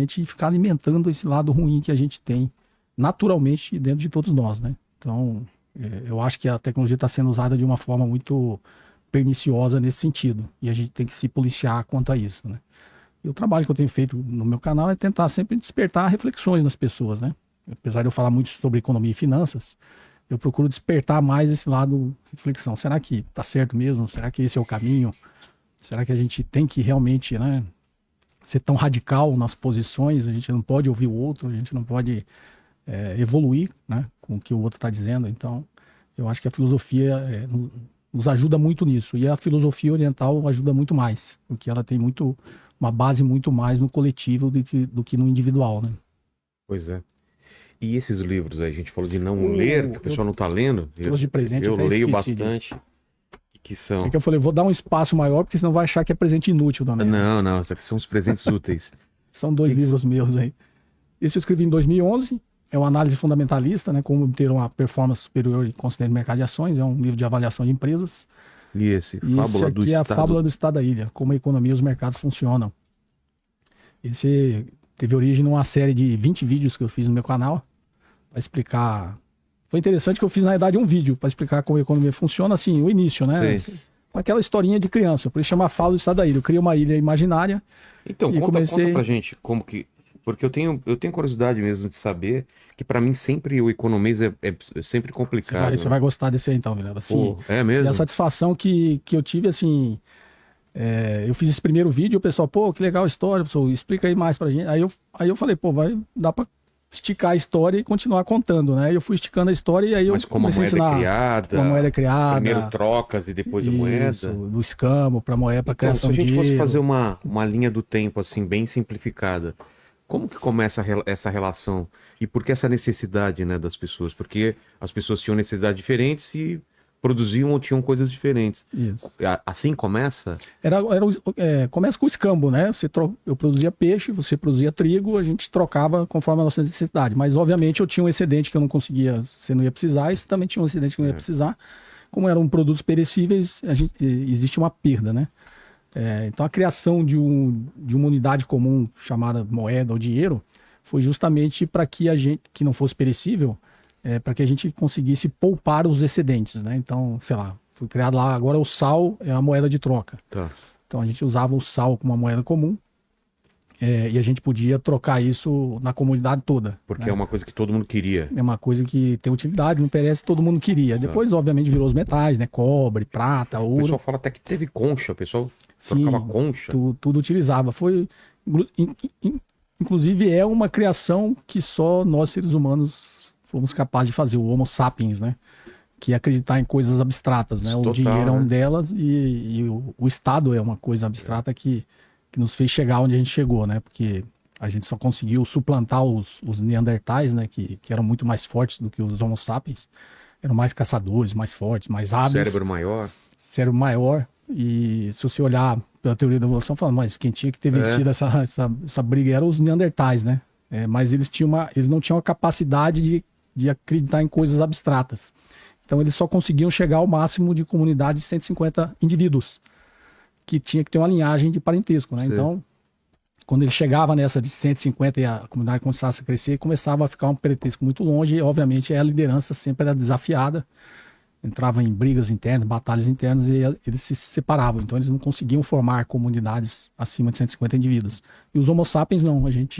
e ficar alimentando esse lado ruim que a gente tem naturalmente dentro de todos nós, né? Então, eu acho que a tecnologia está sendo usada de uma forma muito perniciosa nesse sentido. E a gente tem que se policiar quanto a isso, né? E o trabalho que eu tenho feito no meu canal é tentar sempre despertar reflexões nas pessoas, né? Apesar de eu falar muito sobre economia e finanças, eu procuro despertar mais esse lado reflexão. Será que tá certo mesmo? Será que esse é o caminho? Será que a gente tem que realmente, né, ser tão radical nas posições? A gente não pode ouvir o outro, a gente não pode evoluir, né, com o que o outro está dizendo. Então, eu acho que a filosofia nos ajuda muito nisso. E a filosofia oriental ajuda muito mais, porque ela tem uma base muito mais no coletivo do que no individual, né? Pois é. E esses livros aí, a gente falou de não ler, que o pessoal não tá lendo. Trouxe de presente, Eu até leio esqueci bastante. Que são? É que eu falei, vou dar um espaço maior, porque senão vai achar que é presente inútil também. Né? Não, isso aqui são os presentes úteis. São dois livros meus aí. Esse eu escrevi em 2011, é uma análise fundamentalista, né? Como obter uma performance superior e consistente no mercado de ações, é um livro de avaliação de empresas. E esse Fábula do Estado. É a Fábula do Estado da Ilha, como a economia e os mercados funcionam. Esse teve origem numa série de 20 vídeos que eu fiz no meu canal, para explicar. Foi interessante que eu fiz, na verdade, um vídeo para explicar como a economia funciona, assim, o início, né? Sim. Aquela historinha de criança, por isso chama Fábula do Estado da Ilha. Eu criei uma ilha imaginária. Então, conta pra gente como que. Porque eu tenho curiosidade mesmo de saber que para mim sempre o economês é sempre complicado. Você vai gostar desse aí então, Vilela. Assim, é mesmo? E a satisfação que eu tive, assim, eu fiz esse primeiro vídeo, o pessoal, pô, que legal a história, pessoal, explica aí mais pra gente. Aí eu falei, pô, dá pra esticar a história e continuar contando, né? Eu fui esticando a história e aí eu comecei a ensinar como a moeda é criada, primeiro trocas e depois a moeda. Do escambo para moeda, para criação de dinheiro. Se a gente fosse fazer uma linha do tempo assim bem simplificada, como que começa essa relação e por que essa necessidade, né, das pessoas? Porque as pessoas tinham necessidades diferentes e produziam ou tinham coisas diferentes. Isso. Assim começa? Começa com o escambo, né? Eu produzia peixe, você produzia trigo, a gente trocava conforme a nossa necessidade. Mas, obviamente, eu tinha um excedente que eu não conseguia, você não ia precisar, isso também tinha um excedente que eu não ia precisar. Como eram produtos perecíveis, existe uma perda, né? Então, a criação de uma unidade comum chamada moeda ou dinheiro foi justamente para que que não fosse perecível, para que a gente conseguisse poupar os excedentes, né? Então, sei lá, foi criado lá, agora o sal é a moeda de troca. Tá. Então a gente usava o sal como uma moeda comum e a gente podia trocar isso na comunidade toda. Porque né? é uma coisa que todo mundo queria. É uma coisa que tem utilidade, não perece, todo mundo queria. Depois, obviamente, virou os metais, né? Cobre, prata, ouro. O pessoal fala até que teve concha, o pessoal trocava concha. Tudo utilizava. Inclusive é uma criação que só nós seres humanos fomos capazes de fazer, o Homo sapiens, né? Que é acreditar em coisas abstratas, né? Total, o dinheiro é um né? delas e o Estado é uma coisa abstrata que nos fez chegar onde a gente chegou, né? Porque a gente só conseguiu suplantar os Neandertais, né? Que eram muito mais fortes do que os Homo sapiens. Eram mais caçadores, mais fortes, mais hábeis. Cérebro maior. E se você olhar pela teoria da evolução, fala, mas quem tinha que ter vencido essa briga eram os Neandertais, né? Mas eles não tinham a capacidade de acreditar em coisas abstratas. Então eles só conseguiam chegar ao máximo de comunidade de 150 indivíduos, que tinha que ter uma linhagem de parentesco, né? Sim. Então, quando ele chegava nessa de 150 e a comunidade começasse a crescer, começava a ficar um parentesco muito longe e, obviamente, a liderança sempre era desafiada, entrava em brigas internas, batalhas internas e eles se separavam. Então eles não conseguiam formar comunidades acima de 150 indivíduos. E os Homo sapiens não, a gente